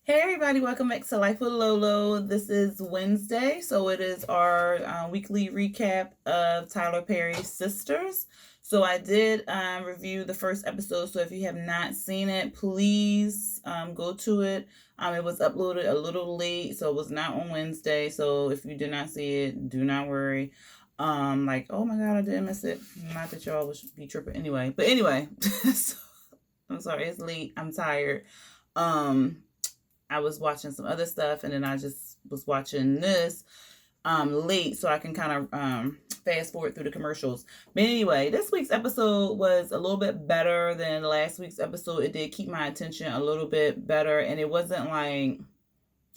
Hey everybody, welcome back to Life with Lolo. This is Wednesday, so it is our weekly recap of Tyler Perry's Sisters. So I did review the first episode, so if you have not seen it, please go to it. It was uploaded a little late, so it was not on Wednesday, so if you did not see it, do not worry. Like, oh my god, I didn't miss it. Not that y'all would be tripping anyway, so, I'm sorry, it's late, I'm tired. I was watching some other stuff, and then I just was watching this late, so I can kind of fast forward through the commercials. But anyway, this week's episode was a little bit better than last week's episode. It did keep my attention a little bit better, and it wasn't like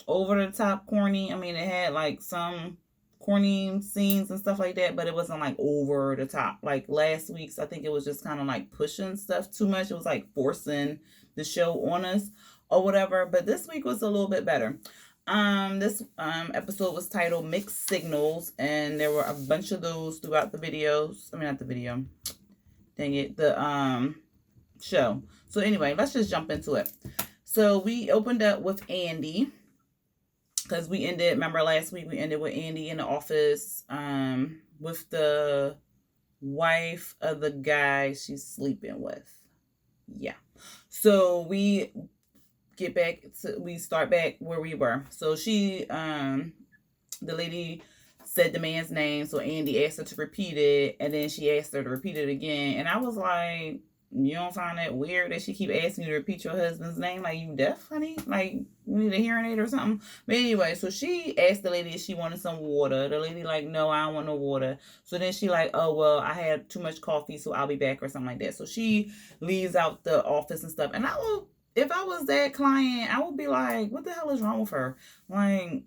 over the top corny. I mean, it had like some corny scenes and stuff like that, but it wasn't like over the top. Like last week's, I think it was just kind of like pushing stuff too much. It was like forcing the show on us or whatever. But this week was a little bit better. This episode was titled Mixed Signals, and there were a bunch of those throughout the videos. I mean, not the video. Dang it, the show. So anyway, let's just jump into it. So we opened up with Andy, because we ended, remember last week we ended with Andy in the office with the wife of the guy she's sleeping with. Yeah. So we start back where we were. So she, the lady said the man's name, so Andy asked her to repeat it, and then she asked her to repeat it again, and I was like, you don't find that weird that she keep asking you to repeat your husband's name? Like, you deaf, honey? Like, you need a hearing aid or something? But anyway, so she asked the lady if she wanted some water. The lady like, no, I don't want no water. So then she like, oh, well, I had too much coffee, so I'll be back or something like that. So she leaves out the office and stuff. And if I was that client, I would be like, what the hell is wrong with her? Like,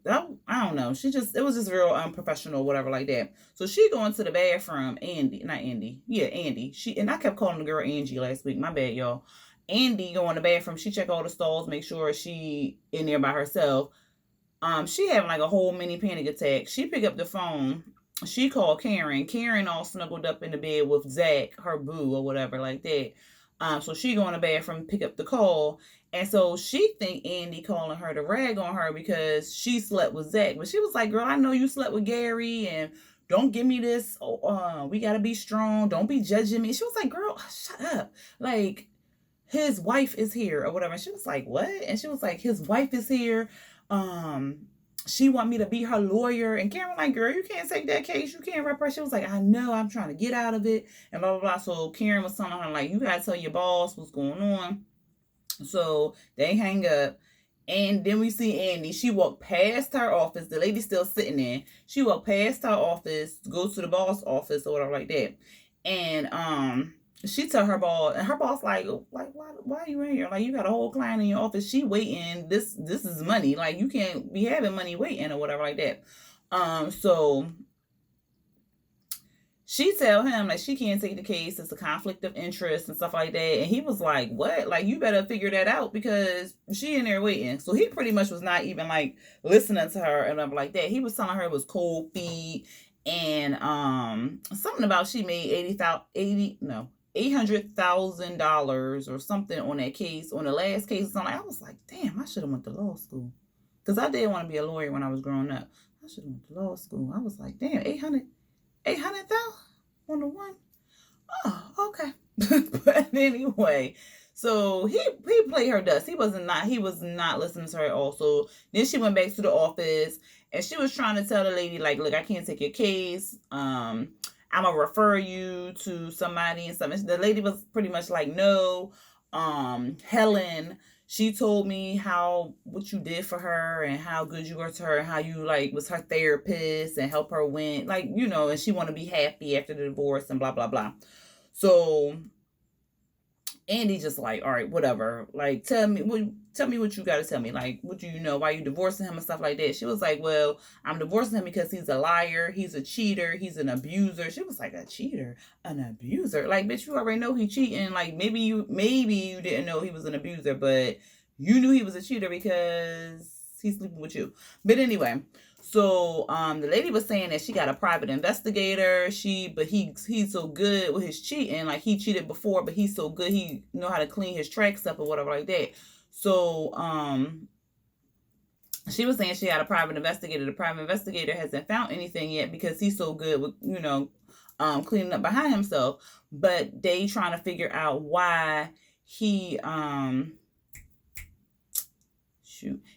I don't know. It was just real unprofessional, whatever like that. So she going to the bathroom, Andy. And I kept calling the girl Angie last week. My bad, y'all. Andy go in the bathroom. She check all the stalls, make sure she in there by herself. She having like a whole mini panic attack. She pick up the phone. She called Karen. Karen all snuggled up in the bed with Zach, her boo or whatever like that. So she go in the bathroom, pick up the call. And so she think Andy calling her to rag on her because she slept with Zach. But she was like, girl, I know you slept with Gary, and don't give me this. We got to be strong. Don't be judging me. She was like, girl, shut up. Like, his wife is here or whatever. And she was like, what? And she was like, his wife is here. She want me to be her lawyer. And Karen was like, girl, you can't take that case. You can't rep her. She was like, I know, I'm trying to get out of it. And blah, blah, blah. So Karen was telling her, like, you got to tell your boss what's going on. So they hang up. And then we see Andy. She walked past her office. The lady's still sitting there. She walked past her office, go to the boss office or whatever like that. And she tell her boss, and her boss like why are you in here? Like, you got a whole client in your office. She waiting. This is money. Like, you can't be having money waiting or whatever like that. So she tell him like she can't take the case. It's a conflict of interest and stuff like that. And he was like, what? Like, you better figure that out because she in there waiting. So he pretty much was not even like listening to her and whatever like that. He was telling her it was cold feet and something about she made $800,000 or something on that case, on the last case or something. I was like, damn, I should have went to law school. Because I did want to be a lawyer when I was growing up. I should have went to law school. I was like, damn, 800,000 on the one. Oh, okay. But anyway, so he played her dust. He was not listening to her at all. So then she went back to the office and she was trying to tell the lady, like, look, I can't take your case. I'm gonna refer you to somebody and something. The lady was pretty much like, no. Helen, she told me what you did for her and how good you were to her and how you like was her therapist and help her win, like, and she want to be happy after the divorce and blah blah blah. So Andy just like, all right, whatever. Like, tell me what you got to tell me. Like, what do you know? Why you divorcing him and stuff like that? She was like, well, I'm divorcing him because he's a liar. He's a cheater. He's an abuser. She was like, a cheater, an abuser. Like, bitch, you already know he cheating. Like, maybe you didn't know he was an abuser, but you knew he was a cheater because he's sleeping with you. But anyway. So the lady was saying that she got a private investigator. But he's so good with his cheating. Like, he cheated before, but he's so good he know how to clean his tracks up or whatever like that. So she was saying she had a private investigator. The private investigator hasn't found anything yet because he's so good with, cleaning up behind himself. But they trying to figure out why he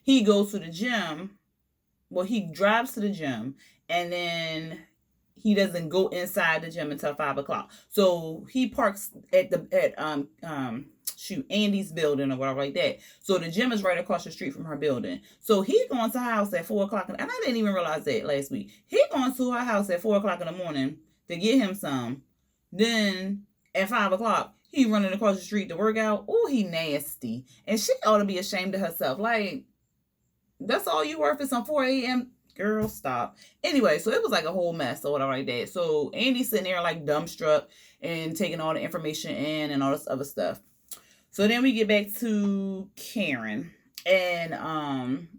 he goes to the gym. Well, he drives to the gym and then he doesn't go inside the gym until 5 o'clock. So he parks at Andy's building or whatever like that. So the gym is right across the street from her building. So he going to her house at 4 o'clock, and I didn't even realize that last week. He going to her house at 4 o'clock in the morning to get him some. Then at 5 o'clock, he running across the street to work out. Oh, he nasty, and she ought to be ashamed of herself. Like, that's all you worth is some 4 a.m. Girl, stop. Anyway, so it was like a whole mess or whatever like that. So Andy's sitting there like dumbstruck and taking all the information in and all this other stuff. So then we get back to Karen and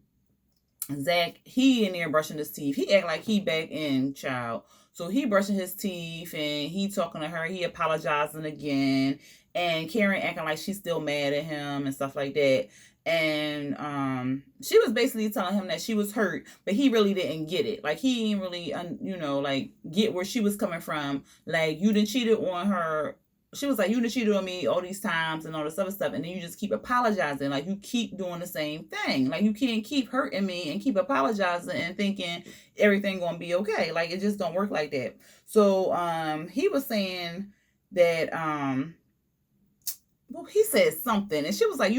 Zach. He in there brushing his teeth. He act like he back in, child. So he brushing his teeth and he talking to her. He apologizing again, and Karen acting like she's still mad at him and stuff like that. And she was basically telling him that she was hurt, but he really didn't get it. Like, he didn't really like get where she was coming from. Like, you done cheated on her. She was like, you done cheated on me all these times and all this other stuff, and then you just keep apologizing. Like, you keep doing the same thing. Like, you can't keep hurting me and keep apologizing and thinking everything gonna be okay. Like, it just don't work like that. So he was saying that well, he said something, and she was like,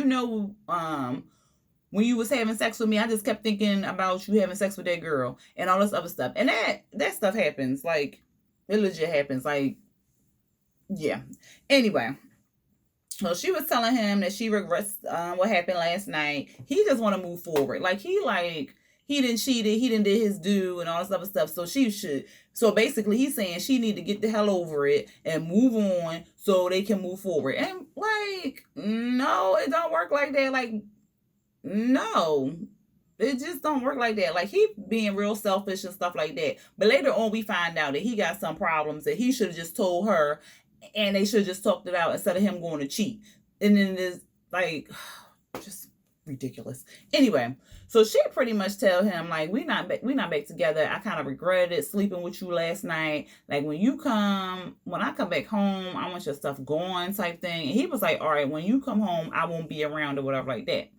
when you was having sex with me, I just kept thinking about you having sex with that girl and all this other stuff. And that stuff happens. Like, it legit happens. Like, yeah. Anyway, so she was telling him that she regrets what happened last night. He just want to move forward. Like, he didn't cheated, he didn't did his due and all this other stuff. So she should. So basically, he's saying she need to get the hell over it and move on so they can move forward. And like, no, it don't work like that. Like, no, it just don't work like that. Like, he being real selfish and stuff like that. But later on, we find out that he got some problems that he should have just told her, and they should have just talked it out instead of him going to cheat. And then there's like, just ridiculous. Anyway, so she pretty much tell him, like, we not back together. I kind of regretted sleeping with you last night. Like, when I come back home, I want your stuff gone, type thing. And he was like, all right, when you come home, I won't be around or whatever like that.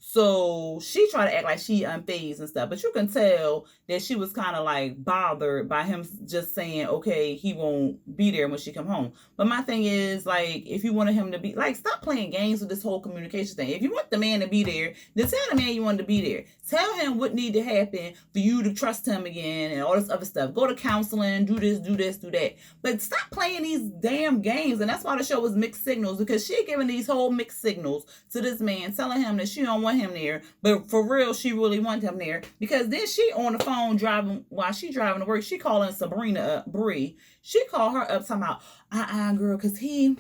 So she tried to act like she unfazed and stuff, but you can tell that she was kind of like bothered by him just saying, okay, he won't be there when she come home. But my thing is, like, if you wanted him to be, like, stop playing games with this whole communication thing. If you want the man to be there, then tell the man you want to be there. Tell him what need to happen for you to trust him again and all this other stuff. Go to counseling, do this, do that. But stop playing these damn games. And that's why the show was Mixed Signals, because she giving these whole mixed signals to this man, telling him that she don't want him there, but for real she really wants him there. Because then she on the phone while she driving to work, she calling Sabrina up, Bree. She called her up talking about, girl, because he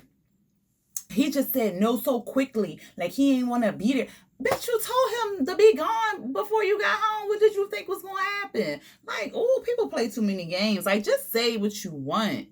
just said no so quickly, like he ain't want to be there. Bitch, you told him to be gone before you got home. What did you think was gonna happen? Like, oh, people play too many games. Like, just say what you want.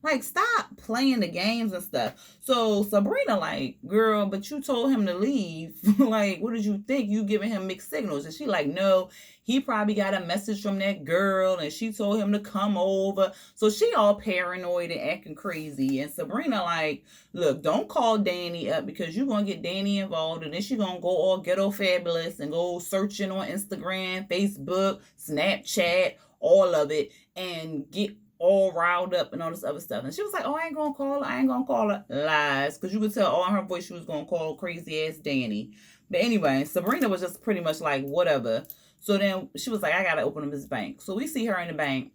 Like, stop playing the games and stuff. So Sabrina like, girl, but you told him to leave. Like, what did you think? You giving him mixed signals. And she like, no, he probably got a message from that girl and she told him to come over. So she all paranoid and acting crazy. And Sabrina like, look, don't call Danny up because you're going to get Danny involved. And then she going to go all ghetto fabulous and go searching on Instagram, Facebook, Snapchat, all of it, and get all riled up and all this other stuff. And she was like, oh, I ain't gonna call her. Lies. Because you could tell all in her voice she was gonna call crazy ass Danny. But anyway, Sabrina was just pretty much like, whatever. So then she was like, I gotta open up this bank. So we see her in the bank.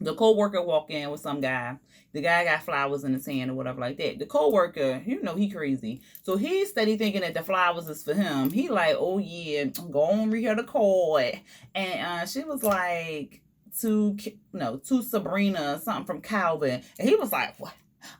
The co-worker walk in with some guy. The guy got flowers in his hand or whatever like that. The co-worker, he crazy. So he's steady thinking that the flowers is for him. He like, oh yeah, go on read her the card. And she was like, to Sabrina, something from Calvin. And he was like, what?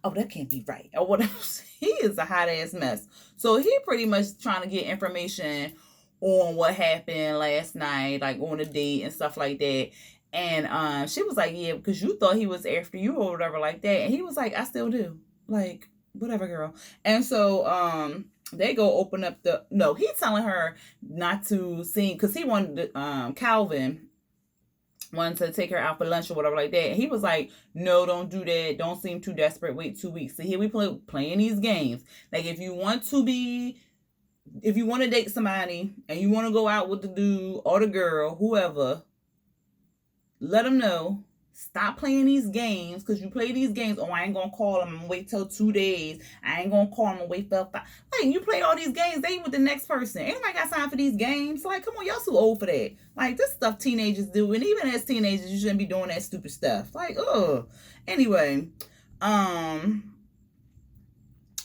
Oh, that can't be right. Or whatever. He is a hot ass mess. So he pretty much trying to get information on what happened last night, like on a date and stuff like that. And she was like, yeah, because you thought he was after you or whatever like that. And he was like, I still do. Like, whatever, girl. And so they go open up the, no, he's telling her not to sing because he wanted Calvin wanted to take her out for lunch or whatever like that. And he was like, no, don't do that. Don't seem too desperate. Wait 2 weeks. So here we playing these games. Like if you want to date somebody and you want to go out with the dude or the girl, whoever, let them know. Stop playing these games because you play these games. Oh, I ain't gonna call them. I'm gonna wait till 2 days. I ain't gonna call them and wait for 5. Like you play all these games, they with the next person. Ain't nobody got time for these games. Like, come on, y'all too old for that. Like this stuff teenagers do, and even as teenagers, you shouldn't be doing that stupid stuff. Like, oh. Anyway,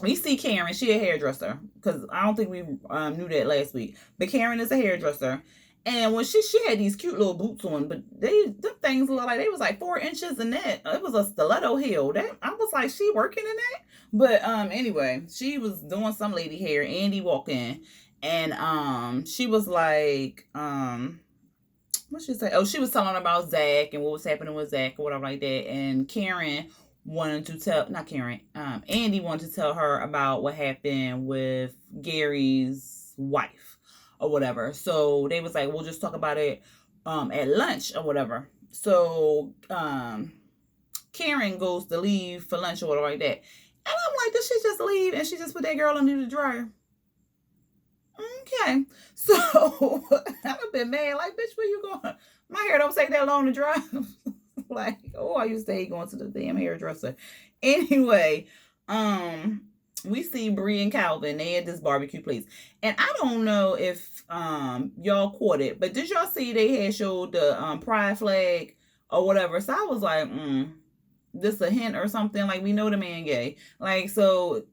we see Karen. She a hairdresser because I don't think we knew that last week. But Karen is a hairdresser. And when she had these cute little boots on, but them things look like they was like 4 inches in that. It was a stiletto heel. That I was like, she working in that? But anyway, she was doing some lady hair. Andy walked in, and she was like, what she say? Oh, she was telling about Zach and what was happening with Zach or whatever like that. And Karen wanted to tell, not Karen, Andy wanted to tell her about what happened with Gary's wife or whatever. So they was like, we'll just talk about it at lunch or whatever. So Karen goes to leave for lunch or whatever like that. And I'm like, did she just leave and she just put that girl under the dryer? Okay. So I've been mad, like, bitch, where you going? My hair don't take that long to dry. Like, oh, I used to hate going to the damn hairdresser. Anyway, we see Bree and Calvin. They at this barbecue place. And I don't know if y'all caught it, but did y'all see they had showed the pride flag or whatever? So I was like, this a hint or something? Like, we know the man gay. Like, so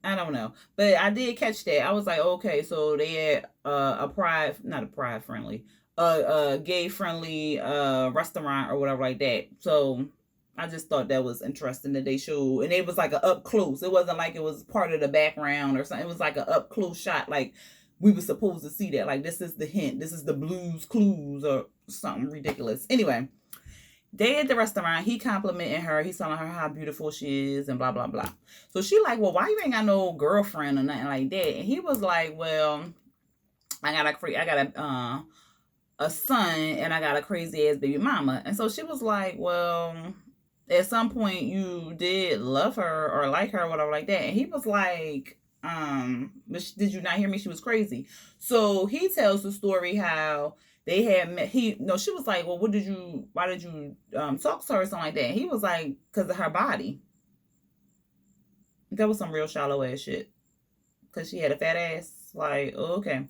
I don't know. But I did catch that. I was like, okay, so they had a pride, not a pride friendly, gay friendly restaurant or whatever like that. So I just thought that was interesting that they showed, and it was like a up close. It wasn't like it was part of the background or something. It was like a up close shot, like we were supposed to see that. Like, this is the hint. This is the Blues Clues or something ridiculous. Anyway, they at the restaurant. He complimenting her. He's telling her how beautiful she is and blah blah blah. So she like, well, why you ain't got no girlfriend or nothing like that? And he was like, well, I got a son and I got a crazy ass baby mama. And so she was like, well, at some point you did love her or like her or whatever like that. And he was like, did you not hear me? She was crazy. So he tells the story how they had met. She was like, well, why did you talk to her or something like that? And he was like, because of her body. That was some real shallow ass shit. Because she had a fat ass. Like, okay.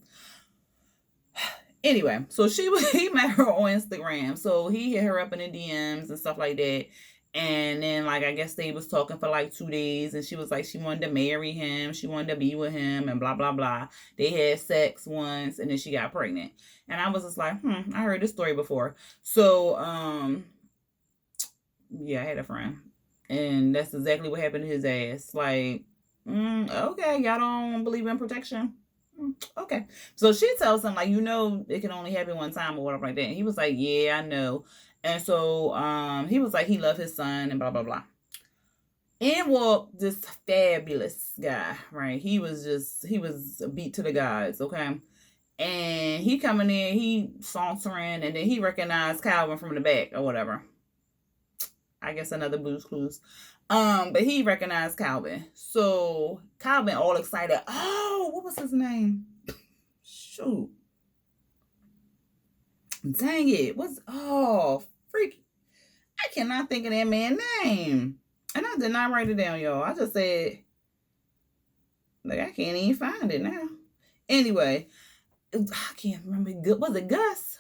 Anyway, so he met her on Instagram. So he hit her up in the DMs and stuff like that. And then, like, I guess they was talking for like 2 days, and she was like, she wanted to marry him, she wanted to be with him, and blah blah blah. They had sex once, and then she got pregnant. And I was just like, I heard this story before. So yeah, I had a friend, and that's exactly what happened to his ass. Like, okay, y'all don't believe in protection? Okay. So she tells him, like, it can only happen one time or whatever like that. And he was like, yeah, I know. And so he was like, he loved his son and blah blah blah. In walked this fabulous guy, right? He was a beat to the gods, okay? And he coming in, he sauntering, and then he recognized Calvin from the back or whatever. I guess another Blue's Clues. But he recognized Calvin. So Calvin all excited. Oh, what was his name? Shoot. Dang it. Freak. I cannot think of that man's name. And I did not write it down, y'all. I just said, like, I can't even find it now. Anyway, I can't remember. Was it Gus?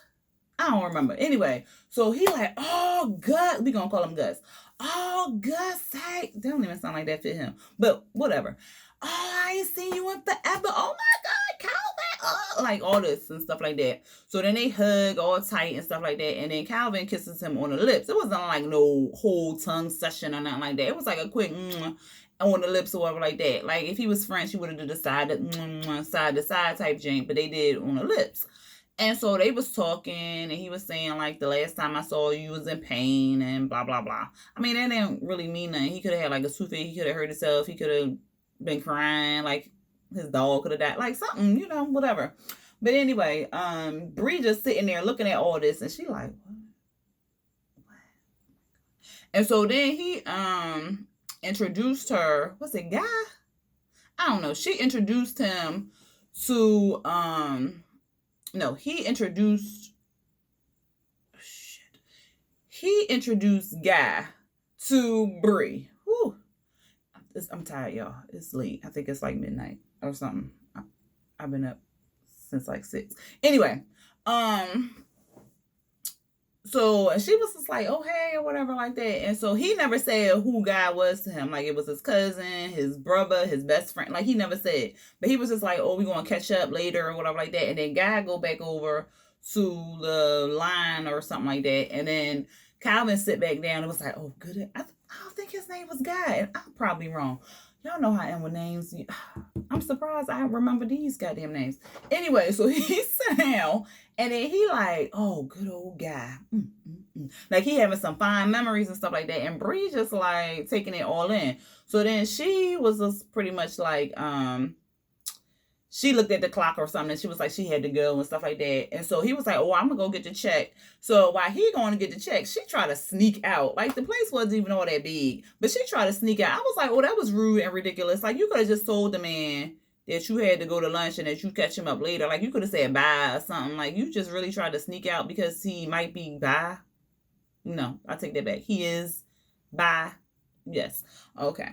I don't remember. Anyway, so he like, oh, Gus. We gonna call him Gus. Oh, Gus. Hey. That don't even sound like that fit him. But whatever. Oh, I ain't seen you in forever. Oh my God, Calvin. Like all this and stuff like that. So then they hug all tight and stuff like that. And then Calvin kisses him on the lips. It wasn't like no whole tongue session or nothing like that. It was like a quick on the lips or whatever like that. Like if he was French, he would have did a side to side type jank, but they did on the lips. And so they was talking, and he was saying, like, the last time I saw you was in pain and blah, blah, blah. I mean, that didn't really mean nothing. He could have had, like, a toothache. He could have hurt himself. He could have been crying. Like, his dog could have died, like something, whatever. But anyway, Bree just sitting there looking at all this, and she like, what? And so then he introduced her. What's it, guy? I don't know. She introduced him to no, he introduced Guy to Bree. Whew. I'm tired, y'all. It's late. I think it's like midnight or something. I've been up since like 6. Anyway, so and she was just like, oh hey, or whatever like that. And so he never said who Guy was to him. Like it was his cousin, his brother, his best friend. Like he never said. But he was just like, oh, we gonna catch up later or whatever like that. And then Guy go back over to the line or something like that. And then Calvin sit back down and was like, oh good. I don't think his name was Guy. And I'm probably wrong. Y'all know how I am with names. I'm surprised I remember these goddamn names. Anyway, so he sat down and then he like, oh, good old Guy. Like he having some fine memories and stuff like that. And Bree just like taking it all in. So then she was just pretty much like, she looked at the clock or something and she was like, she had to go and stuff like that. And so he was like, oh, I'm gonna go get the check. So while he going to get the check, she tried to sneak out. Like the place wasn't even all that big, but she tried to sneak out. I was like, oh, that was rude and ridiculous. Like you could have just told the man that you had to go to lunch and that you catch him up later. Like you could have said bye or something. Like you just really tried to sneak out because he might be bye. No, I take that back. He is bye. Yes. Okay.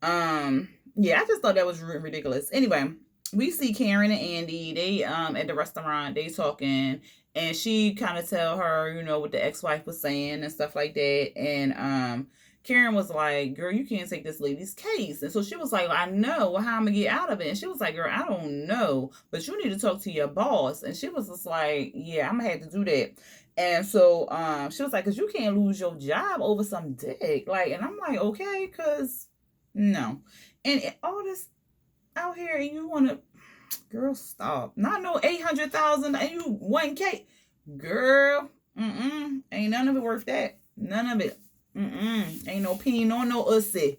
Yeah, I just thought that was ridiculous. Anyway, we see Karen and Andy. They at the restaurant. They talking, and she kind of tell her, what the ex-wife was saying and stuff like that. And Karen was like, "Girl, you can't take this lady's case." And so she was like, "I know. Well, how I'm gonna get out of it?" And she was like, "Girl, I don't know, but you need to talk to your boss." And she was just like, "Yeah, I'm gonna have to do that." And so she was like, "Cause you can't lose your job over some dick." Like, and I'm like, "Okay, cause no." And all this out here, and you want to, girl, stop. Not no 800,000 and you 1K, girl. Ain't none of it worth that. None of it. Ain't no penny nor no ussy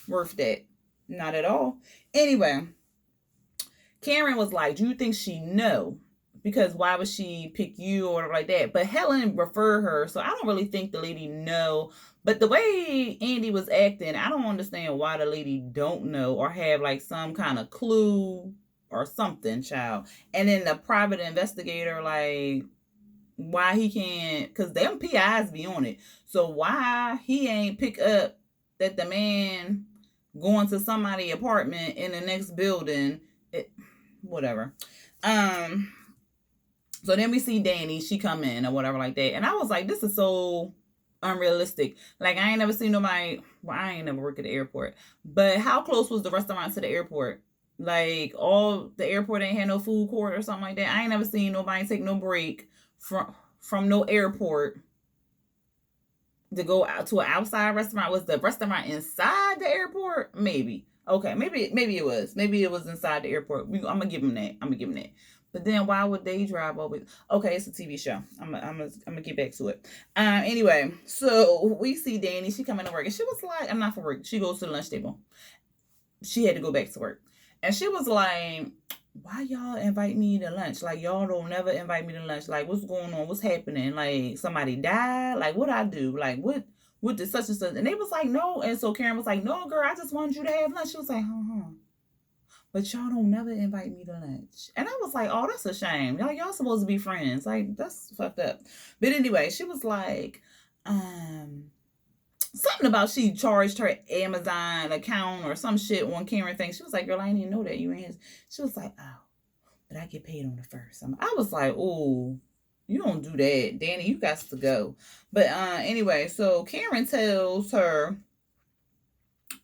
worth that. Not at all. Anyway, Karen was like, "Do you think she know? Because why would she pick you or whatever like that?" But Helen referred her, so I don't really think the lady know. But the way Andy was acting, I don't understand why the lady don't know or have like some kind of clue or something, child. And then the private investigator, like, why he can't, because them PIs be on it. So why he ain't pick up that the man going to somebody's apartment in the next building, whatever. So then we see Danny, she come in or whatever like that. And I was like, this is so unrealistic. Like I ain't never seen nobody, well, I ain't never worked at the airport. But how close was the restaurant to the airport? Like all the airport ain't had no food court or something like that. I ain't never seen nobody take no break from no airport to go out to an outside restaurant. Was the restaurant inside the airport? Maybe. Okay, maybe it was. Maybe it was inside the airport. I'm gonna give them that. But then why would they drive over? Okay, it's a TV show. I'm gonna get back to it. Anyway, so we see Danny. She come into work and she was like, "I'm not for work." She goes to the lunch table. She had to go back to work, and she was like, "Why y'all invite me to lunch? Like y'all don't never invite me to lunch. Like what's going on? What's happening? Like somebody died? Like what I do? Like what did such and such?" And they was like, "No." And so Karen was like, "No, girl, I just wanted you to have lunch." She was like, "But y'all don't never invite me to lunch." And I was like, "Oh, that's a shame. Y'all supposed to be friends. Like, that's fucked up." But anyway, she was like, something about she charged her Amazon account or some shit on Karen thing. She was like, "Girl, I didn't even know that you ain't." She was like, "Oh, but I get paid on the first." I was like, "Oh, you don't do that, Danny. You got to go." But anyway, so Karen tells her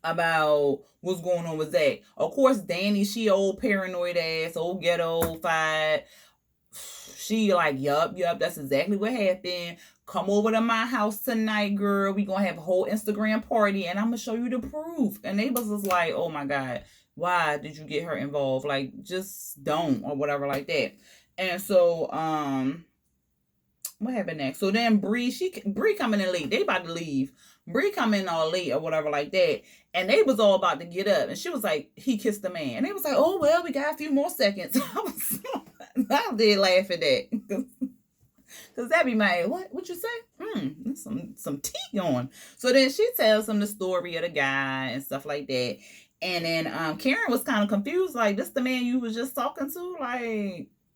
about what's going on with Zach. Of course, Danny, she old paranoid ass, old ghetto fight. She like, yup, that's exactly what happened. Come over to my house tonight, girl. We gonna have a whole Instagram party and I'm gonna show you the proof. And they was just like, oh my God, why did you get her involved? Like, just don't, or whatever like that. And so, what happened next? So then Bree coming in late. They about to leave. Bree come in all late or whatever like that, and they was all about to get up, and she was like, he kissed the man, and they was like, oh well, we got a few more seconds. I did laugh at that. Cause that be my what you say? Some tea going. So then she tells him the story of the guy and stuff like that. And then Karen was kind of confused, like, this the man you was just talking to,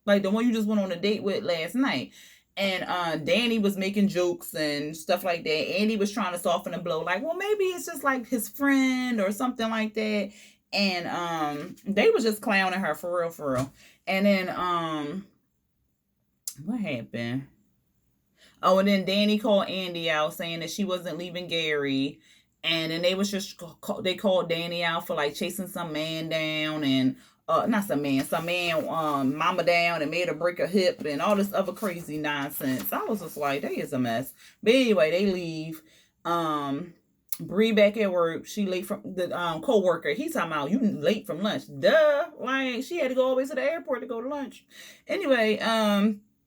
like the one you just went on a date with last night. And Danny was making jokes and stuff like that. Andy was trying to soften the blow, like, well, maybe it's just like his friend or something like that. And they was just clowning her for real, for real. And then what happened? Oh, and then Danny called Andy out saying that she wasn't leaving Gary. And then they called Danny out for like chasing some man down and not some man mama down and made her break her hip and all this other crazy nonsense. I was just like, they is a mess. But anyway, they leave. Bree back at work. She late from the co-worker. He's talking about, you late from lunch. Duh. Like, she had to go all the way to the airport to go to lunch. Anyway,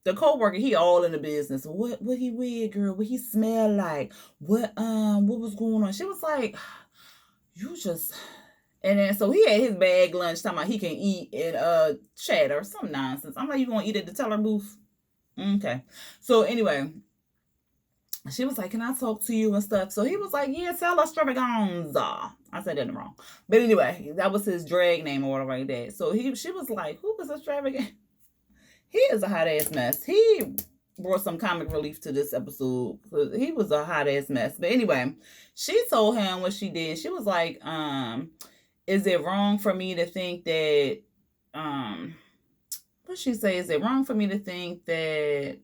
the co-worker, he all in the business. What he wear, girl? What he smell like? What was going on? She was like, you just. And then so he had his bag lunch talking about he can eat and chat or some nonsense. I'm like, you gonna eat at the teller booth? Okay. So anyway, she was like, can I talk to you and stuff? So he was like, yeah, tell extravaganza. I said that wrong. But anyway, that was his drag name or whatever like that. So she was like, who was extravagant? He is a hot ass mess. He brought some comic relief to this episode. He was a hot ass mess. But anyway, she told him what she did. She was like, is it wrong for me to think that, what she say? Is it wrong for me to think that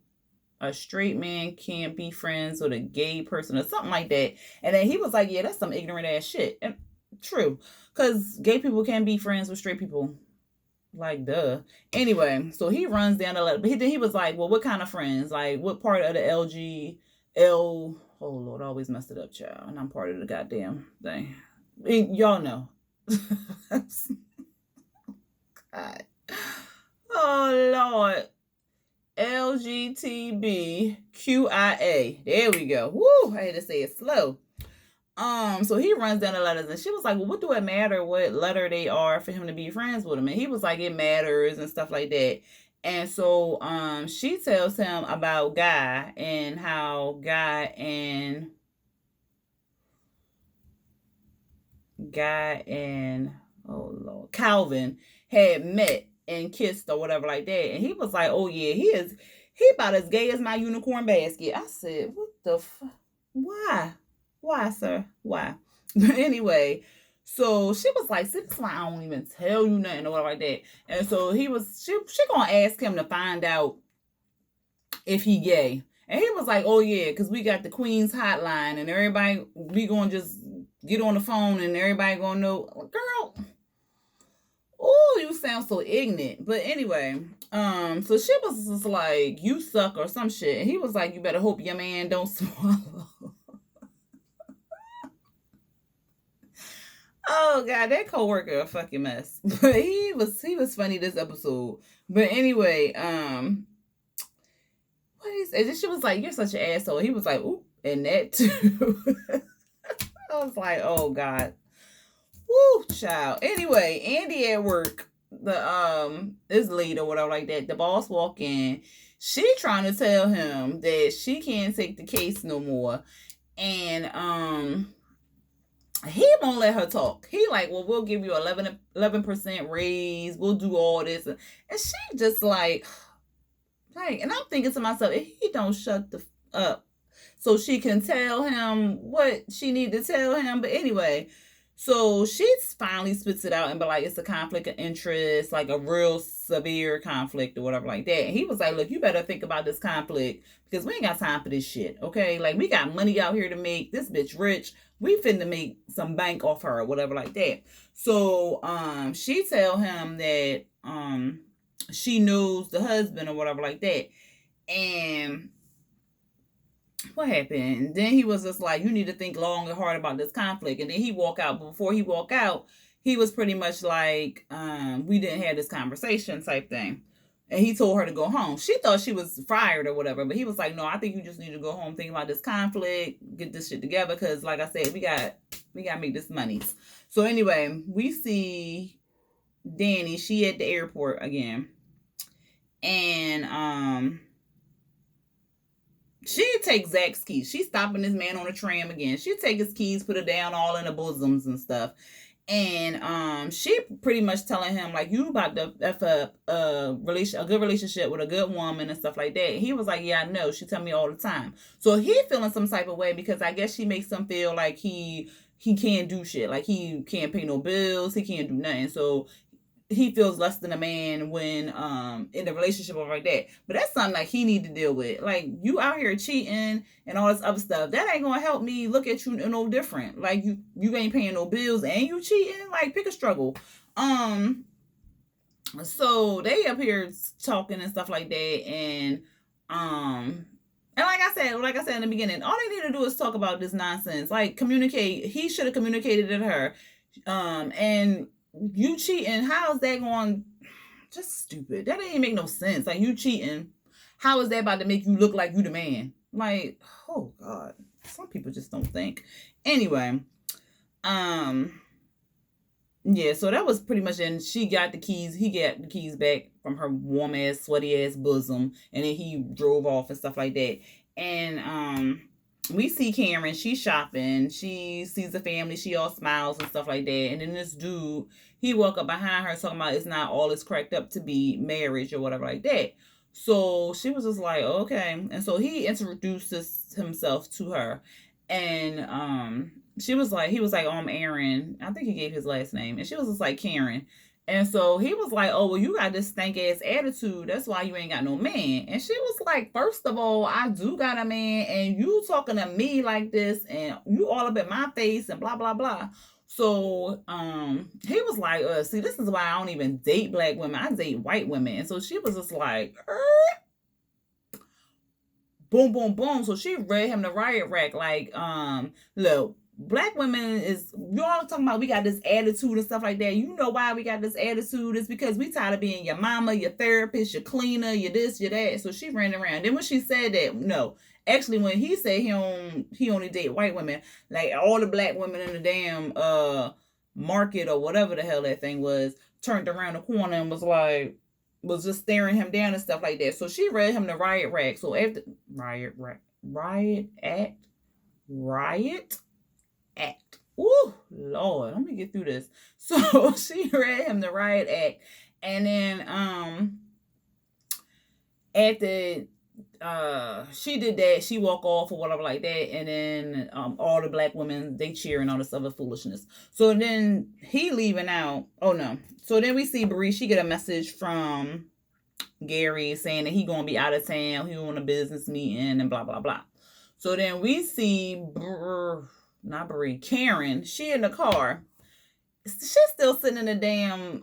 a straight man can't be friends with a gay person or something like that? And then he was like, yeah, that's some ignorant ass shit. And true. Because gay people can't be friends with straight people. Like, duh. Anyway, so he runs down the letter. But then he was like, well, what kind of friends? Like, what part of the oh, Lord, I always messed it up, child. And I'm part of the goddamn thing. Y'all know. God. Oh, Lord. LGBTQIA. There we go. Woo, I had to say it slow. So he runs down the letters, and she was like, well, what do it matter what letter they are for him to be friends with him? And he was like, it matters and stuff like that. And so she tells him about Guy and how Guy and oh Lord, Calvin had met and kissed or whatever like that. And he was like, oh yeah, he about as gay as my unicorn basket. I said, what the fuck? Why, sir? Why? But anyway, so she was like, see, that's why I don't even tell you nothing or whatever like that. And so she gonna ask him to find out if he gay. And he was like, oh yeah, because we got the Queen's hotline and everybody, we gonna just get on the phone and everybody gonna know. Girl, oh, you sound so ignorant. But anyway, so she was just like, you suck or some shit. And he was like, you better hope your man don't swallow. Oh God, that coworker a fucking mess. But he was funny this episode. But anyway, what is it? She was like, you're such an asshole. He was like, ooh, and that too. I was like, oh God. Woo, child. Anyway, Andy at work, this lead or whatever like that, the boss walk in. She trying to tell him that she can't take the case no more. And he won't let her talk. He like, well, we'll give you 11% raise. We'll do all this. And she just like, and I'm thinking to myself, if he don't shut the up so she can tell him what she need to tell him. But anyway, so she finally spits it out and be like, it's a conflict of interest, like a real severe conflict or whatever like that. And he was like, look, you better think about this conflict because we ain't got time for this shit, okay? Like, we got money out here to make. This bitch rich. We finna make some bank off her or whatever like that. So she tell him that she knows the husband or whatever like that. And what happened? Then he was just like, you need to think long and hard about this conflict. And then he walk out. But before he walk out, he was pretty much like, we didn't have this conversation type thing. And he told her to go home. She thought she was fired or whatever, but he was like, "No, I think you just need to go home, think about this conflict, get this shit together, because like I said, we got to make this money." So anyway, we see Danny. She at the airport again, and she takes Zach's keys. She's stopping this man on a tram again. She take his keys, put it down all in the bosoms and stuff. And she pretty much telling him like, you about to f up a good relationship with a good woman and stuff like that. He was like, yeah, I know. She tell me all the time. So he feeling some type of way because I guess she makes him feel like he can't do shit. Like he can't pay no bills. He can't do nothing. So he feels less than a man when in a relationship or like that. But that's something like he need to deal with. Like, you out here cheating and all this other stuff. That ain't gonna help me look at you no different. Like you ain't paying no bills and you cheating. Like, pick a struggle. So they up here talking and stuff like that, and like I said in the beginning, all they need to do is talk about this nonsense. Like, communicate. He should have communicated to her. And you cheating, how is that going? Just stupid. That ain't make no sense. Like, you cheating, how is that about to make you look like you the man? Like, oh God, some people just don't think. Anyway, yeah, so that was pretty much it. And she got the keys. He got the keys back from her warm ass, sweaty ass bosom, and then he drove off and stuff like that. And we see Karen. She's shopping. She sees the family. She all smiles and stuff like that. And then this dude, he walk up behind her talking about it's not all it's cracked up to be marriage or whatever like that. So she was just like, okay. And so he introduces himself to her, and he was like, Aaron. I think he gave his last name. And she was just like, Karen. And so he was like, oh, well, you got this stank ass attitude. That's why you ain't got no man. And she was like, first of all, I do got a man, and you talking to me like this, and you all up in my face and blah, blah, blah. So he was like, see, this is why I don't even date black women. I date white women. And so she was just like, boom, boom, boom. So she read him the riot rack like, look, black women is, you all talking about we got this attitude and stuff like that. You know why we got this attitude? It's because we tired of being your mama, your therapist, your cleaner, your this, your that. So she ran around. Then when she said that, no, actually when he said he only date white women, like all the black women in the damn market or whatever the hell that thing was, turned around the corner and was just staring him down and stuff like that. So she read him the riot rack. So after riot act. Ooh, Lord, let me get through this. So she read him the riot act, and then after she did that, she walked off or whatever like that, and then all the black women, they cheer and all this other foolishness. So then he leaving out. Oh no. So then we see Bree, she get a message from Gary saying that he gonna be out of town, he on a business meeting and blah blah blah. So then we see not Bree, Karen, she in the car. She's still sitting in the damn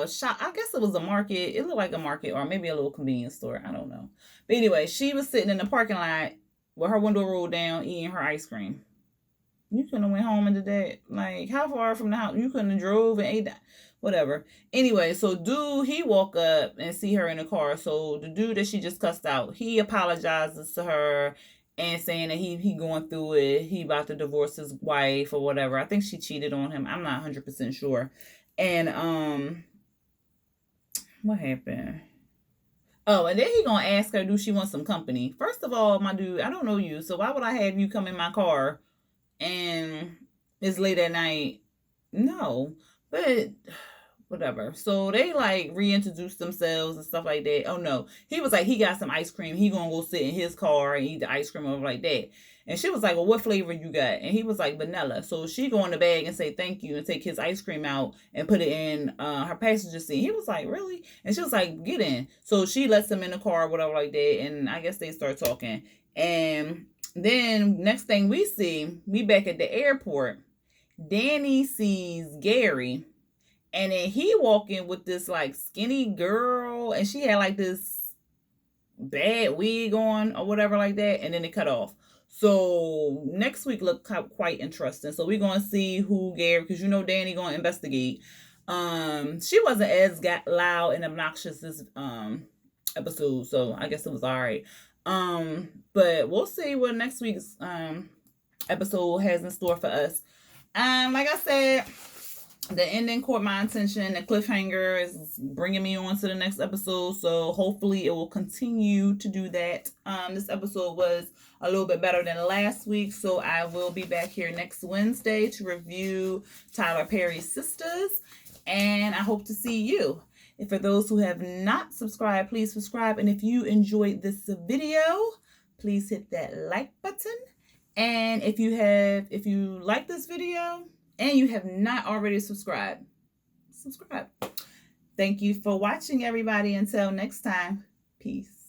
shop. I guess it was a market. It looked like a market or maybe a little convenience store. I don't know. But anyway, she was sitting in the parking lot with her window rolled down eating her ice cream. You couldn't have went home and did that. Like, how far from the house? You couldn't have drove and ate that. Whatever. Anyway, so dude, he walk up and see her in the car. So the dude that she just cussed out, he apologizes to her and saying that he going through it. He about to divorce his wife or whatever. I think she cheated on him. I'm not 100% sure. And what happened? Oh, and then he gonna ask her, do she want some company? First of all, my dude, I don't know you, so why would I have you come in my car and it's late at night? No, but whatever. So they like reintroduced themselves and stuff like that. Oh no, he was like, he got some ice cream. He gonna go sit in his car and eat the ice cream over like that. And she was like, well, what flavor you got? And he was like, vanilla. So she go in the bag and say thank you and take his ice cream out and put it in her passenger seat. He was like, really? And she was like, get in. So she lets him in the car, whatever like that. And I guess they start talking. And then next thing we see, we back at the airport. Danny sees Gary. And then he walking with this like skinny girl, and she had like this bad wig on or whatever like that, and then it cut off. So next week look quite interesting. So we're gonna see who Gary, because you know Danny gonna investigate. She wasn't as loud and obnoxious as episode, so I guess it was all right. But we'll see what next week's episode has in store for us. Like I said, the ending caught my attention. The cliffhanger is bringing me on to the next episode, so hopefully it will continue to do that. This episode was a little bit better than last week, so I will be back here next Wednesday to review Tyler Perry's Sistas, and I hope to see you. And for those who have not subscribed, please subscribe, and if you enjoyed this video, please hit that like button. And if you like this video and you have not already subscribed, subscribe. Thank you for watching, everybody. Until next time, peace.